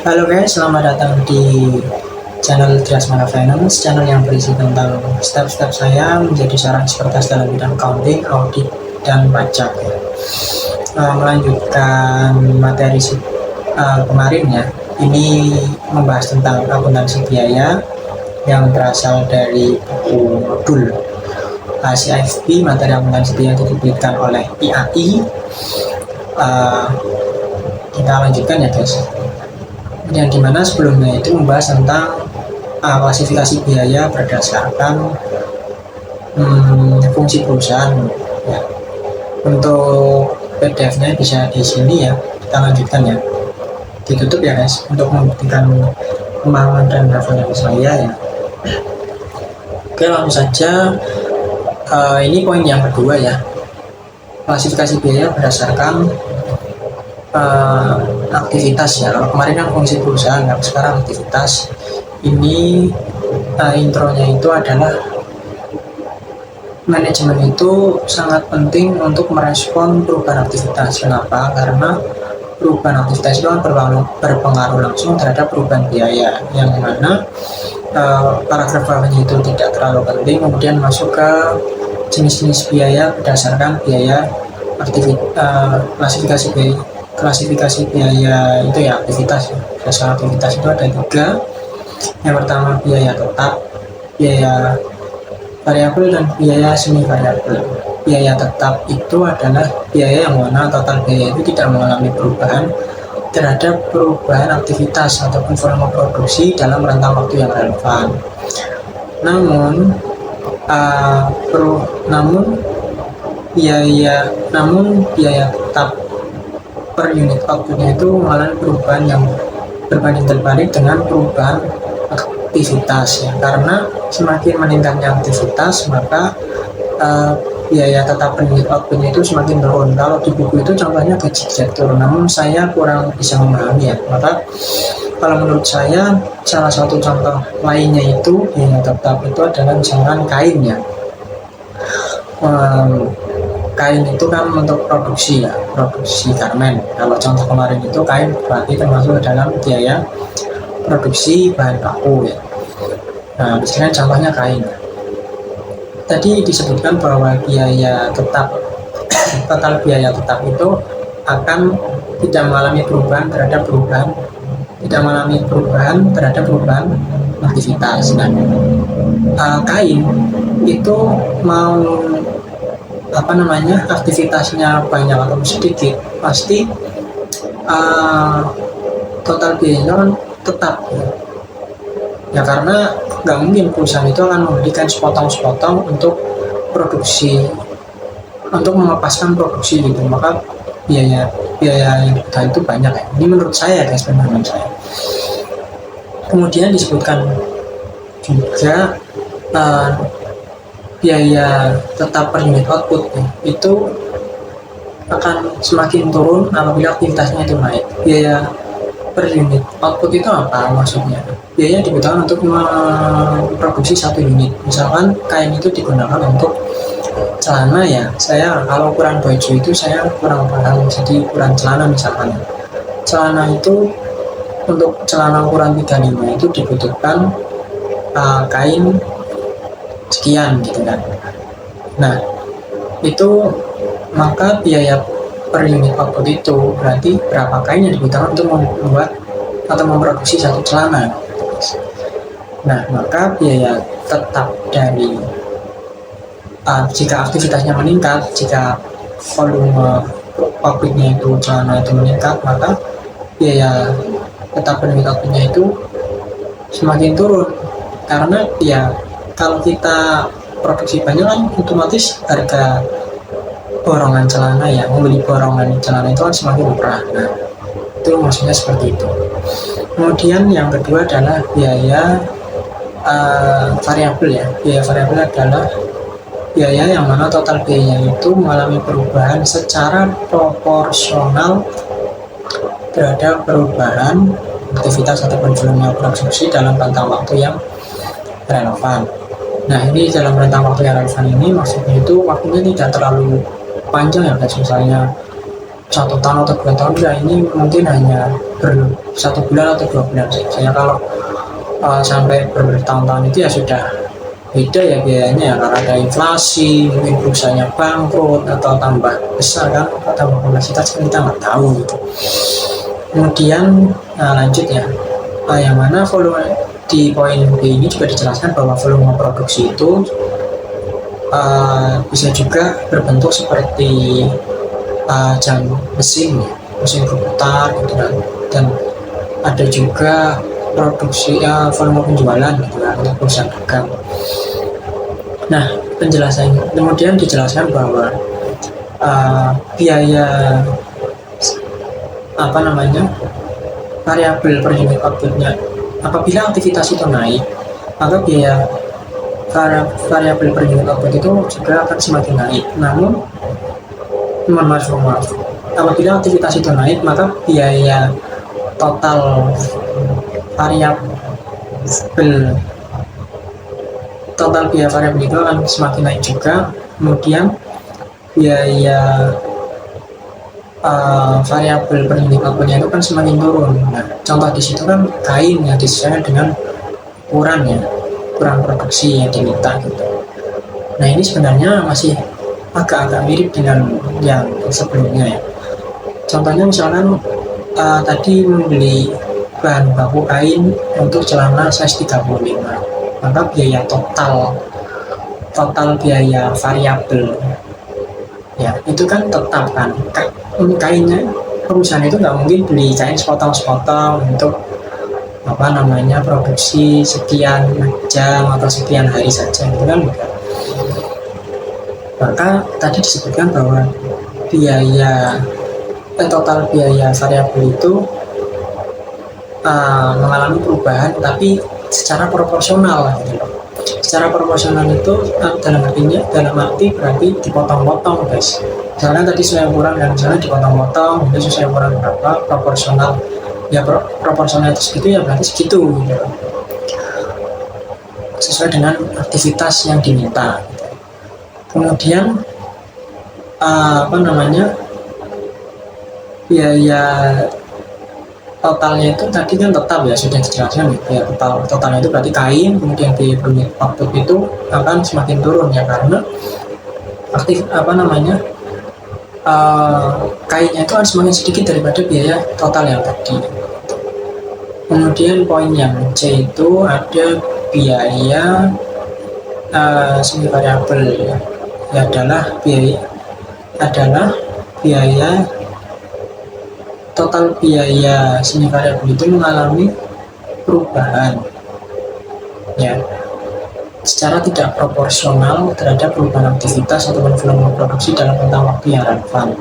Halo guys, selamat datang di channel Triasmana Finance, channel yang berisi tentang step-step saya menjadi seorang ekspertas dalam bidang accounting, audit, dan pajak. Melanjutkan materi kemarin ya, ini membahas tentang akuntansi biaya yang berasal dari buku modul CIFP, materi akuntansi biaya yang diterbitkan oleh IAI. Kita lanjutkan ya guys. Yang dimana sebelumnya itu membahas tentang klasifikasi biaya berdasarkan fungsi perusahaan ya. Untuk PDF-nya bisa di sini ya, kita lanjutkan ya, ditutup ya guys, untuk membuktikan pemahaman dan hafalan saya ya. Oke, langsung saja. Ini poin yang kedua ya, klasifikasi biaya berdasarkan aktivitas ya. Kalau kemarin kan fungsi perusahaan, sekarang aktivitas. Ini intronya itu adalah manajemen itu sangat penting untuk merespon perubahan aktivitas. Kenapa? Karena perubahan aktivitas itu kan berpengaruh langsung terhadap perubahan biaya, yang mana paragraf bawahnya itu tidak terlalu penting. Kemudian masuk ke jenis-jenis biaya berdasarkan biaya klasifikasi biaya itu ya, aktivitas ya. Berdasarkan aktivitas itu ada 3. Yang pertama biaya tetap, biaya variabel, dan biaya semi variabel. Biaya tetap itu adalah biaya yang mana total biaya itu tidak mengalami perubahan terhadap perubahan aktivitas ataupun volume produksi dalam rentang waktu yang relevan. Namun biaya tetap per unit outputnya itu mengalami perubahan yang berbanding terbalik dengan perubahan aktivitas ya. Karena semakin meningkatnya aktivitas, maka biaya tetap per unit outputnya itu semakin turun. Kalau di buku itu contohnya gaji direktur, namun saya kurang bisa memahami ya. Maka kalau menurut saya, salah satu contoh lainnya itu biaya tetap itu adalah misalkan kain ya. Kain itu kan untuk produksi ya, produksi garmen. Kalau contoh kemarin itu kain berarti termasuk dalam biaya produksi bahan baku ya. Nah, misalnya contohnya kain. Tadi disebutkan bahwa biaya tetap total biaya tetap itu akan tidak mengalami perubahan terhadap perubahan aktivitas. Nah, kain itu mau aktivitasnya banyak atau sedikit, pasti total biayanya kan tetap ya, karena nggak mungkin perusahaan itu akan memberikan sepotong-sepotong untuk produksi, untuk melepaskan produksi gitu. Maka biaya yang itu banyak ya. Ini menurut saya guys, pemahaman saya. Kemudian disebutkan juga biaya tetap per unit output ya, itu akan semakin turun apabila aktivitasnya itu naik. Biaya per unit output itu apa maksudnya? Biaya dibutuhkan untuk memproduksi 1 unit. Misalkan kain itu digunakan untuk celana ya, saya kalau ukuran baju itu saya kurang paham, jadi ukuran celana misalkan. Celana itu untuk celana ukuran 35 itu dibutuhkan kain sekian gitu kan. Nah, itu maka biaya per unit output itu berarti berapa kain yang dibutuhkan untuk membuat atau memproduksi 1 celana. Nah, maka biaya tetap dari jika aktivitasnya meningkat, jika volume pabriknya itu celana itu meningkat, maka biaya tetap per unit outputnya itu semakin turun. Karena ya kalau kita produksi banyak kan otomatis harga borongan celana ya, membeli borongan celana itu kan semakin murah. Nah, itu maksudnya seperti itu. Kemudian yang kedua adalah biaya variabel ya. Biaya variabel adalah biaya yang mana total biayanya itu mengalami perubahan secara proporsional terhadap perubahan aktivitas ataupun volume produksi dalam rentang waktu yang relevan. Nah, ini dalam rentang waktu yang relevan ini maksudnya itu waktunya tidak terlalu panjang ya guys. Misalnya 1 tahun atau 2 tahun ya, ini mungkin hanya 1 bulan atau 2 bulan saja. Kalau sampai bertahun-tahun itu ya sudah beda ya biayanya ya, karena ada inflasi, mungkin perusahaannya bangkrut atau tambah besar kan, atau tambah kompleksitas kan kita nggak tahu gitu. Kemudian lanjut ya, yang mana volume di poin B ini juga dijelaskan bahwa volume produksi itu bisa juga berbentuk seperti jam mesin berputar gitu kan, dan ada juga produksi volume penjualan gitu kan untuk perusahaan dagang. Nah, penjelasan kemudian dijelaskan bahwa biaya variabel per unit outputnya, apabila aktivitas itu naik, maka biaya variabel per unit output itu juga akan semakin naik. Namun maaf, apabila aktivitas itu naik, maka biaya total biaya variabel itu akan semakin naik juga. Kemudian biaya variabel per unit outputnya itu kan semakin turun. Nah, contoh di situ kan kain yang disesuaikan dengan ukuran produksi yang diminta gitu. Nah, ini sebenarnya masih agak-agak mirip dengan yang sebelumnya ya. Contohnya misalkan tadi membeli bahan baku kain untuk celana size 35, maka biaya total biaya variabel ya itu kan tetap kan, kainnya perusahaan itu nggak mungkin beli kain sepotong-sepotong untuk produksi sekian jam atau sekian hari saja gitu kan. Maka tadi disebutkan bahwa total biaya variabel itu mengalami perubahan tapi secara proporsional gitu. Secara proporsional itu dalam arti berarti dipotong-potong guys. Misalnya tadi sesuai ukuran dan misalnya dipotong-potong, itu sesuai ukuran berapa, proporsional ya, proporsional itu segitu ya berarti segitu gitu. Sesuai dengan aktivitas yang diminta. Kemudian biaya totalnya itu tadi kan tetap ya, sudah dijelaskan ya, totalnya itu berarti kain, kemudian biaya unit output itu akan semakin turun ya, karena kainnya itu harus semakin sedikit daripada biaya total yang tadi. Kemudian poin yang C itu ada biaya semi variabel ya, adalah biaya total biaya semi variabel itu mengalami perubahan ya secara tidak proporsional terhadap perubahan aktivitas ataupun volume produksi dalam rentang waktu yang relevan.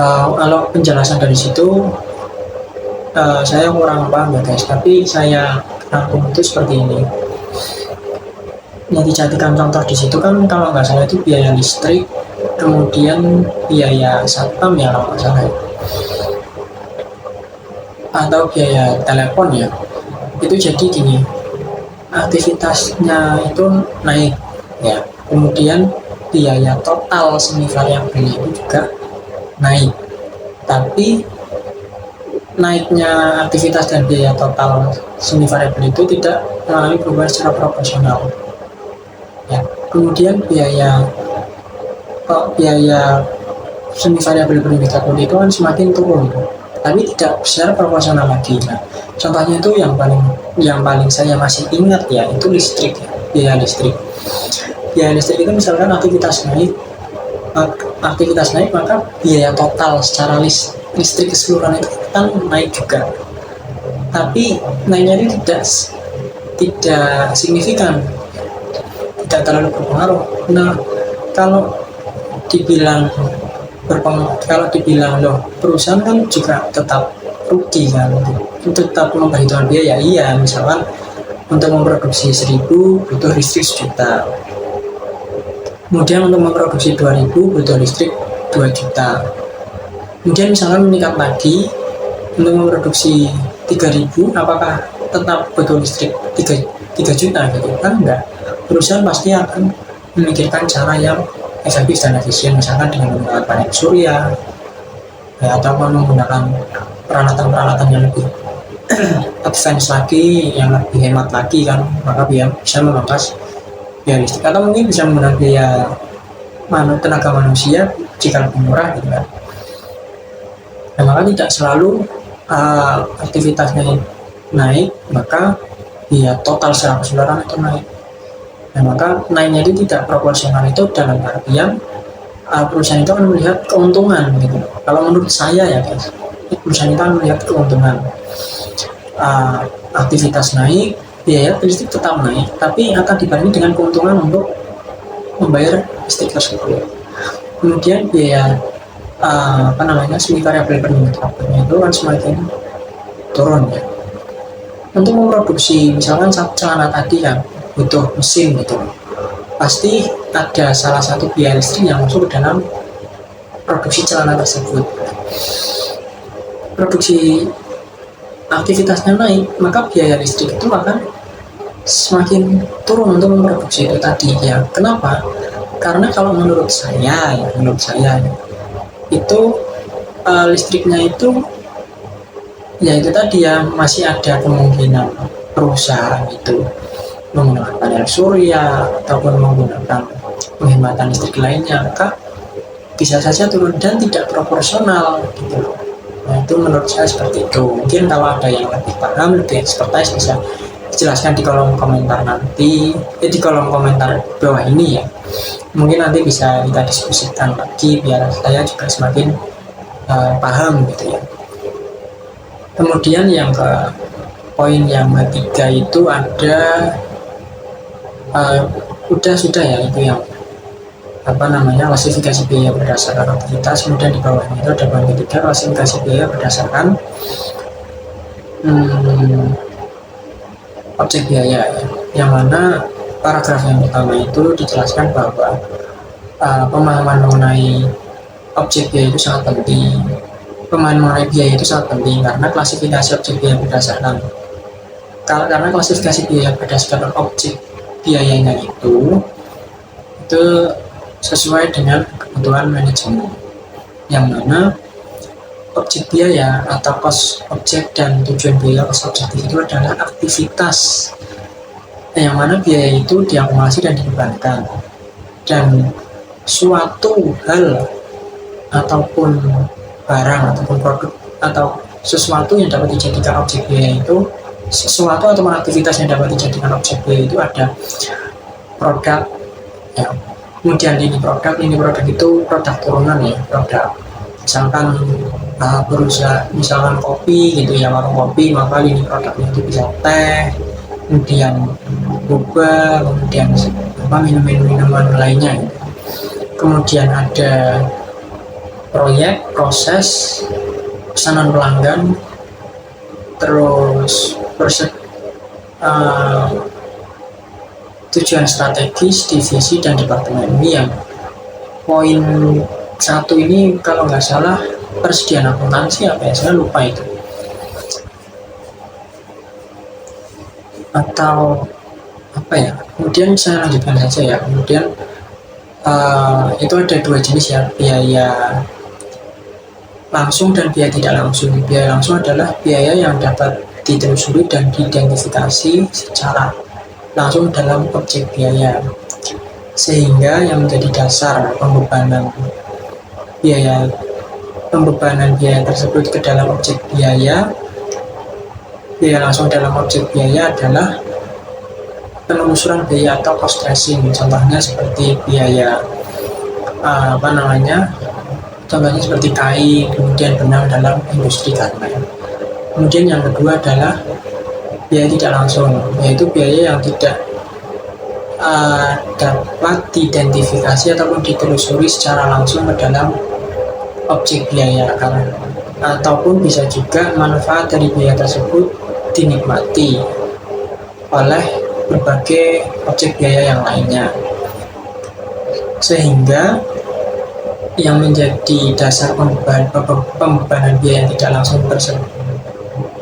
Kalau penjelasan dari situ saya kurang paham ya guys, tapi saya rangkum itu seperti ini. Yang dijadikan contoh di situ kan kalau nggak salah itu biaya listrik, kemudian biaya satpam ya kalau nggak salah, atau biaya telepon ya. Itu jadi gini, aktivitasnya itu naik ya, kemudian biaya total semi variabel itu juga naik, tapi naiknya aktivitas dan biaya total semi variabel itu tidak mengalami perubahan secara proporsional ya. Kemudian biaya semi variabel per unit output itu kan semakin turun, tapi tidak secara proporsional lagi. Nah, contohnya itu yang paling saya masih ingat ya, itu listrik ya. Biaya listrik itu misalkan aktivitas naik maka biaya total secara listrik keseluruhan itu kan naik juga, tapi naiknya itu tidak signifikan, tidak terlalu berpengaruh. Nah, kalau dibilang loh, perusahaan kan juga tetap rugi kan, tetap memperhitungkan biaya. Iya, misalkan untuk memproduksi 1000 butuh listrik 1 juta, kemudian untuk memproduksi 2000 butuh listrik 2 juta, kemudian misalkan meningkat lagi untuk memproduksi 3000, apakah tetap butuh listrik 3 juta gitu kan? Enggak. Perusahaan pasti akan memikirkan cara yang efektif dan efisien, misalkan dengan menggunakan panel surya, ya, ataupun menggunakan peralatan-peralatan yang lebih advance lagi, yang lebih hemat lagi kan, maka bisa memangkas biaya listrik, atau mungkin bisa menggunakan biaya tenaga manusia jika lebih murah gitu kan. Nah, maka tidak selalu aktivitasnya naik maka biaya total secara keseluruhan itu naik. Nah, maka naiknya itu tidak proporsional, itu dalam artian perusahaan itu akan melihat keuntungan gitu. Kalau menurut saya ya guys, perusahaan itu akan melihat keuntungan. Aktivitas naik, biaya listrik tetap naik, tapi akan dibanding dengan keuntungan untuk membayar listrik tersebut. Kemudian biaya semi variabel per unit outputnya itu kan semakin turun ya. Untuk memproduksi misalkan celana tadi kan butuh mesin gitu, pasti ada salah satu biaya listrik yang masuk ke dalam produksi celana tersebut. Produksi aktivitasnya naik, maka biaya listrik itu akan semakin turun untuk memproduksi itu tadi ya. Kenapa? Karena kalau menurut saya itu listriknya itu ya itu tadi ya, masih ada kemungkinan perusahaan itu menggunakan panel surya ataupun menggunakan penghematan listrik lainnya, maka bisa saja turun dan tidak proporsional gitu. Nah, itu menurut saya seperti itu. Mungkin kalau ada yang lebih paham, lebih expertise, bisa jelaskan di kolom komentar nanti, di kolom komentar bawah ini ya. Mungkin nanti bisa kita diskusikan lagi biar saya juga semakin paham gitu ya. Kemudian yang ke poin yang ketiga itu ada sudah ya, itu yang klasifikasi biaya berdasarkan aktivitas. Kemudian di bawahnya itu ada poin ketiga, klasifikasi biaya berdasarkan objek biaya ya. Yang mana paragraf yang pertama itu dijelaskan bahwa pemahaman mengenai objek biaya itu sangat penting. Pemahaman mengenai biaya itu sangat penting karena klasifikasi objek biaya berdasarkan objek biayanya itu sesuai dengan kebutuhan manajemen, yang mana objek biaya atau cost objek dan tujuan biaya cost objektif itu adalah aktivitas yang mana biaya itu diakumulasi dan dibebankan, dan suatu hal ataupun barang ataupun produk atau sesuatu yang dapat dijadikan objek biaya itu, sesuatu atau aktivitas yang dapat dijadikan objek biaya itu ada produk ya. Kemudian ini produk itu produk turunan ya, produk misalkan misalkan kopi gitu ya, warung kopi, maka ini produknya itu bisa teh, kemudian boba, kemudian minuman lainnya gitu. Kemudian ada proyek, proses, pesanan pelanggan, terus tujuan strategis, divisi, dan departemen. Ini yang poin 1 ini kalau nggak salah persediaan akuntansi apa ya, saya lupa itu, atau apa ya. Kemudian saya lanjutkan saja ya. Kemudian itu ada 2 jenis ya, biaya langsung dan biaya tidak langsung. Biaya langsung adalah biaya yang dapat ditelusuri dan diidentifikasi secara langsung dalam objek biaya, sehingga yang menjadi dasar pembebanan biaya tersebut ke dalam objek biaya langsung dalam objek biaya adalah penelusuran biaya atau cost tracing. Contohnya seperti biaya contohnya seperti kain, kemudian benang dalam industri garmen. Kemudian yang kedua adalah biaya tidak langsung, yaitu biaya yang tidak dapat diidentifikasi ataupun ditelusuri secara langsung ke dalam objek biaya, ataupun bisa juga manfaat dari biaya tersebut dinikmati oleh berbagai objek biaya yang lainnya, sehingga yang menjadi dasar pembebanan biaya yang tidak langsung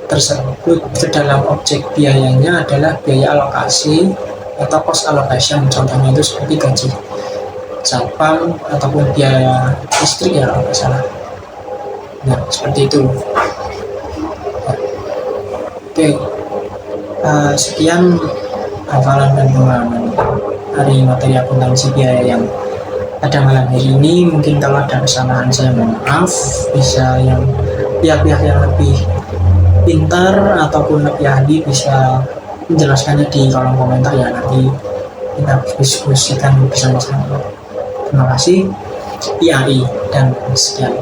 tersebut ke dalam objek biayanya adalah biaya alokasi atau cost allocation. Contohnya itu seperti gaji satpam ataupun biaya listrik ya kalau nggak salah. Nah, seperti itu. Oke, sekian hafalan dan pemahaman hari materi akuntansi biaya yang pada malam hari ini. Mungkin kalau ada kesalahan saya mohon maaf. Bisa yang pihak-pihak yang lebih pintar ataupun lebih ahli bisa menjelaskannya di kolom komentar ya, nanti kita diskusikan bersama-sama. Terima kasih IAI dan sekian.